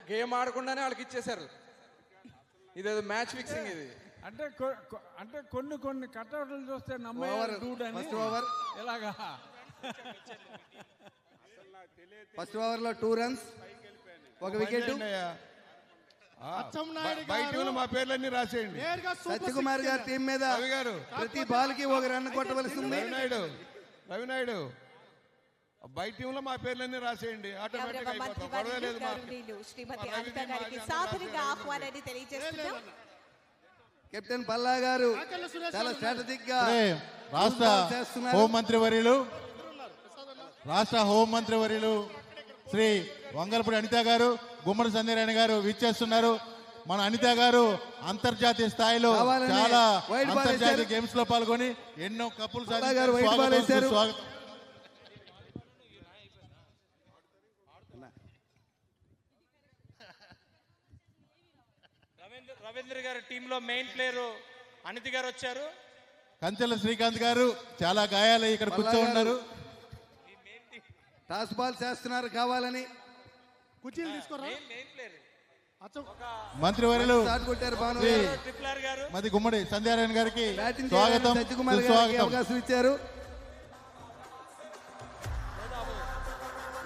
Game ఆడకుండానే వాళ్ళకి ఇచ్చేశారు. ఇదేదో మ్యాచ్ ఫిక్సింగ్ ఇది. అంటే కొన్ని కట్అవుట్లు చూస్తే నమ్మేవారు ఫస్ట్ ఓవర్ ఎలాగా. ఫస్ట్ ఓవర్ లో 2 runs, 1 wicket. మా పేర్లన్నీ రాసేయండి. సత్యకుమార్ గారి టీం మీద ప్రతి బాల్ కి 1 run కొట్టవలసి ఉంది. రవినాయుడు బయట టీమ్ లో మా పేర్లన్నీ రాసేయండి. కెప్టెన్ పల్లా గారు చాలా స్ట్రాటజిక్ గా రాష్ట్ర హోంమంత్రి వర్యులు శ్రీ వంగలపూడి అనిత గారు, గుమ్మడి సంధ్యారాయణ గారు విచ్చేస్తున్నారు. మన అనిత గారు అంతర్జాతీయ స్థాయిలో చాలా అంతర్జాతీయ గేమ్స్ లో పాల్గొని ఎన్నో కప్పులు సాధించారు. రవీంద్ర గారి టీంలో మెయిన్ ప్లేయర్ అనిత గారు వచ్చారు. కంచెల శ్రీకాంత్ గారు చాలా గాయాలు ఇక్కడ కూర్చో ఉన్నారు. టాస్ బాల్ చేస్తున్నారు కావాలని. కుర్చీలు తీసుకోరా. మంత్రివర్యులు మది గుమ్మడి సంధ్యారాయణ గారికి స్వాగతం, అవకాశం ఇచ్చారు.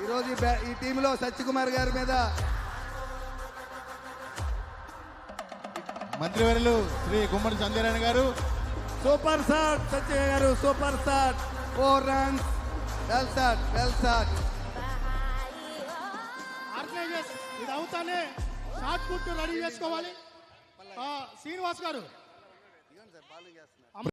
ఈరోజు ఈ టీంలో సత్యకుమార్ గారి మీద మంత్రివర్యులు శ్రీ గుమ్మడి సంధ్యారాయణ గారు సూపర్ షాట్. సత్య గారు super shot, 4 runs. Well shot. Organisers ఇది అవుతానే షార్ట్ పుట్ రెడీ చేసుకోవాలి. శ్రీనివాస్ గారు